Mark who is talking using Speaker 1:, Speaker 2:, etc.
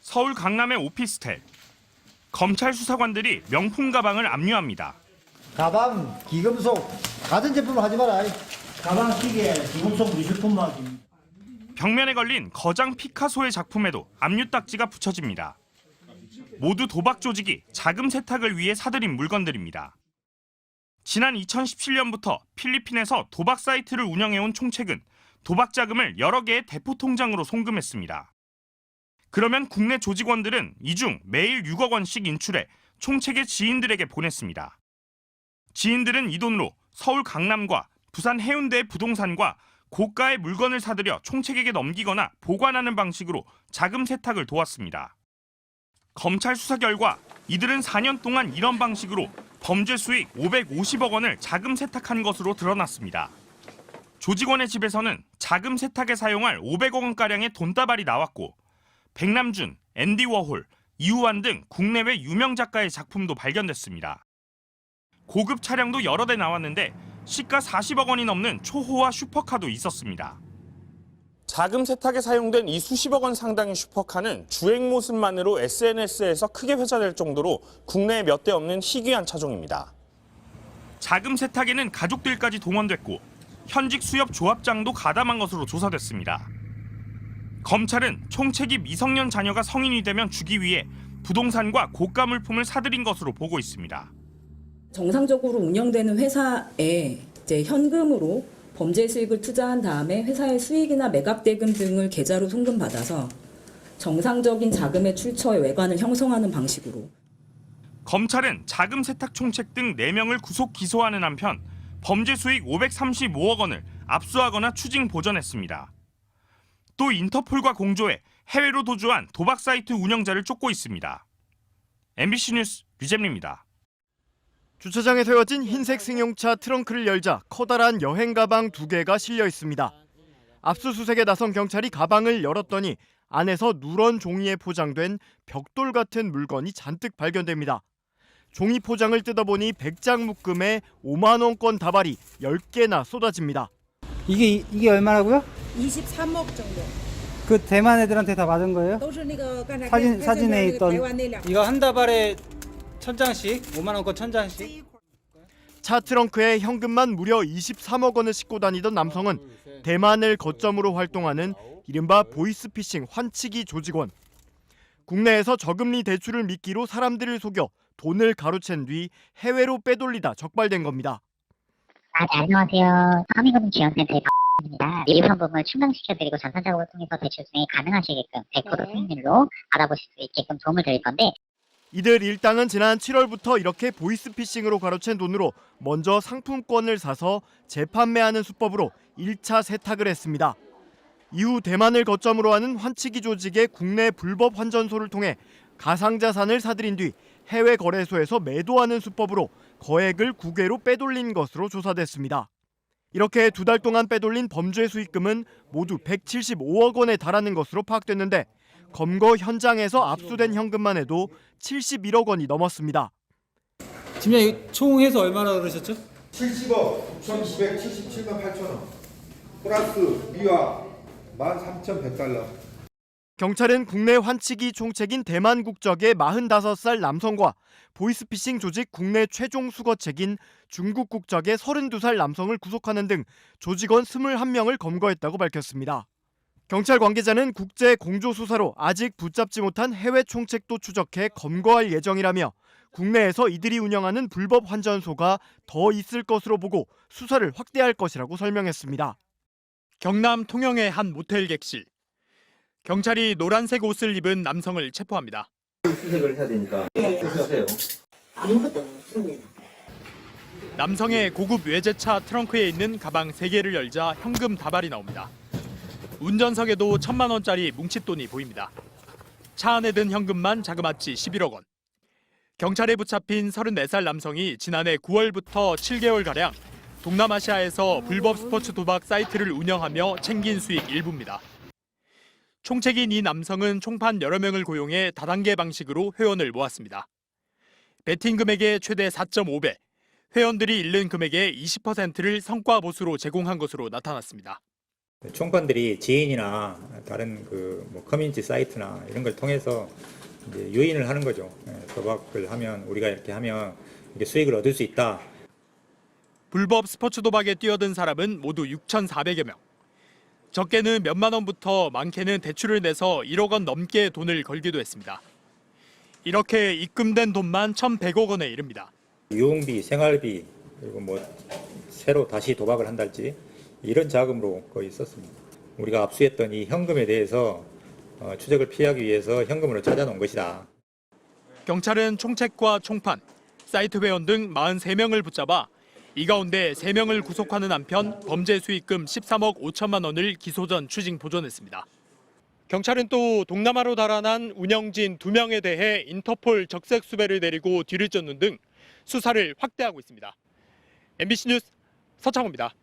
Speaker 1: 서울 강남의 오피스텔. 검찰 수사관들이 명품 가방을 압류합니다.
Speaker 2: 가방, 기금속, 같은 제품을 하지 마라. 가방, 시계, 기금속, 미술품만.
Speaker 1: 벽면에 걸린 거장 피카소의 작품에도 압류 딱지가 붙여집니다. 모두 도박 조직이 자금 세탁을 위해 사들인 물건들입니다. 지난 2017년부터 필리핀에서 도박 사이트를 운영해온 총책은 도박 자금을 여러 개의 대포 통장으로 송금했습니다. 그러면 국내 조직원들은 이 중 매일 6억 원씩 인출해 총책의 지인들에게 보냈습니다. 지인들은 이 돈으로 서울 강남과 부산 해운대의 부동산과 고가의 물건을 사들여 총책에게 넘기거나 보관하는 방식으로 자금 세탁을 도왔습니다. 검찰 수사 결과 이들은 4년 동안 이런 방식으로 범죄 수익 550억 원을 자금 세탁한 것으로 드러났습니다. 조직원의 집에서는 자금 세탁에 사용할 500억 원가량의 돈다발이 나왔고 백남준, 앤디 워홀, 이우환 등 국내외 유명 작가의 작품도 발견됐습니다. 고급 차량도 여러 대 나왔는데 시가 40억 원이 넘는 초호화 슈퍼카도 있었습니다. 자금 세탁에 사용된 이 수십억 원 상당의 슈퍼카는 주행 모습만으로 SNS에서 크게 회자될 정도로 국내에 몇 대 없는 희귀한 차종입니다. 자금 세탁에는 가족들까지 동원됐고 현직 수협 조합장도 가담한 것으로 조사됐습니다. 검찰은 총책이 미성년 자녀가 성인이 되면 주기 위해 부동산과 고가 물품을 사들인 것으로 보고 있습니다.
Speaker 3: 정상적으로 운영되는 회사에 이제 현금으로 범죄 수익을 투자한 다음에 회사의 수익이나 매각 대금 등을 계좌로 송금받아서 정상적인 자금의 출처의 외관을 형성하는 방식으로.
Speaker 1: 검찰은 자금 세탁 총책 등 4명을 구속 기소하는 한편 범죄 수익 535억 원을 압수하거나 추징 보전했습니다. 또 인터폴과 공조해 해외로 도주한 도박 사이트 운영자를 쫓고 있습니다. MBC 뉴스 류잼리입니다.
Speaker 4: 주차장에 세워진 흰색 승용차 트렁크를 열자 커다란 여행 가방 2개가 실려 있습니다. 압수수색에 나선 경찰이 가방을 열었더니 안에서 누런 종이에 포장된 벽돌 같은 물건이 잔뜩 발견됩니다. 종이 포장을 뜯어보니 100장 묶음에 5만 원권 다발이 10개나 쏟아집니다.
Speaker 5: 이게 얼마라고요?
Speaker 6: 23억 정도.
Speaker 5: 그 대만 애들한테 다 받은 거예요? 사진에 있던 이거 한 다발에 1,000장씩 5만 원권 1,000장씩.
Speaker 4: 차 트렁크에 현금만 무려 23억 원을 싣고 다니던 남성은 대만을 거점으로 활동하는 이른바 보이스피싱 환치기 조직원. 국내에서 저금리 대출을 미끼로 사람들을 속여 돈을 가로챈 뒤 해외로 빼돌리다 적발된 겁니다.
Speaker 7: 안녕하세요. 서민금융지원센터의 입니다. 일부 현금을 충당시켜드리고 전산 작업을 통해서 대출 수행이 가능하시게끔 100% 수익률로 받아보실 수 있게끔 도움을 드릴 건데
Speaker 4: 이들 일당은 지난 7월부터 이렇게 보이스피싱으로 가로챈 돈으로 먼저 상품권을 사서 재판매하는 수법으로 1차 세탁을 했습니다. 이후 대만을 거점으로 하는 환치기 조직의 국내 불법 환전소를 통해 가상자산을 사들인 뒤 해외 거래소에서 매도하는 수법으로 거액을 국외로 빼돌린 것으로 조사됐습니다. 이렇게 2달 동안 빼돌린 범죄 수익금은 모두 175억 원에 달하는 것으로 파악됐는데 검거 현장에서 압수된 현금만 해도 71억 원이 넘었습니다.
Speaker 5: 팀장님 총 해서 얼마나 그러셨죠?
Speaker 8: 70억 9,977만 8천 원 플러스 미화 13,100달러.
Speaker 4: 경찰은 국내 환치기 총책인 대만 국적의 45살 남성과 보이스피싱 조직 국내 최종 수거책인 중국 국적의 32살 남성을 구속하는 등 조직원 21명을 검거했다고 밝혔습니다. 경찰 관계자는 국제 공조 수사로 아직 붙잡지 못한 해외 총책도 추적해 검거할 예정이라며 국내에서 이들이 운영하는 불법 환전소가 더 있을 것으로 보고 수사를 확대할 것이라고 설명했습니다.
Speaker 9: 경남 통영의 한 모텔 객실. 경찰이 노란색 옷을 입은 남성을 체포합니다.
Speaker 10: 수색을 해야 되니까 수색하세요.
Speaker 7: 아무것도 없습니다.
Speaker 9: 남성의 고급 외제차 트렁크에 있는 가방 3개를 열자 현금 다발이 나옵니다. 운전석에도 1,000만 원짜리 뭉칫돈이 보입니다. 차 안에 든 현금만 자그마치 11억 원. 경찰에 붙잡힌 34살 남성이 지난해 9월부터 7개월가량 동남아시아에서 불법 스포츠 도박 사이트를 운영하며 챙긴 수익 일부입니다. 총책인 이 남성은 총판 여러 명을 고용해 다단계 방식으로 회원을 모았습니다. 베팅 금액의 최대 4.5배, 회원들이 잃는 금액의 20%를 성과 보수로 제공한 것으로 나타났습니다.
Speaker 6: 총권들이 지인이나 다른 뭐 커뮤니티 사이트나 이런 걸 통해서 이제 유인을 하는 거죠. 도박을 하면 우리가 이렇게 하면 이게 수익을 얻을 수 있다.
Speaker 9: 불법 스포츠 도박에 뛰어든 사람은 모두 6,400여 명. 적게는 몇만 원부터 많게는 대출을 내서 1억 원 넘게 돈을 걸기도 했습니다. 이렇게 입금된 돈만 1,100억 원에 이릅니다.
Speaker 6: 유흥비, 생활비, 그리고 새로 다시 도박을 한달지 이런 자금으로 거의 썼습니다. 우리가 압수했던 이 현금에 대해서 추적을 피하기 위해서 현금으로 찾아놓은 것이다.
Speaker 9: 경찰은 총책과 총판, 사이트 회원 등 43명을 붙잡아 이 가운데 3명을 구속하는 한편 범죄 수익금 13억 5천만 원을 기소 전 추징 보존했습니다. 경찰은 또 동남아로 달아난 운영진 2명에 대해 인터폴 적색 수배를 내리고 뒤를 쫓는 등 수사를 확대하고 있습니다. MBC 뉴스 서창호입니다.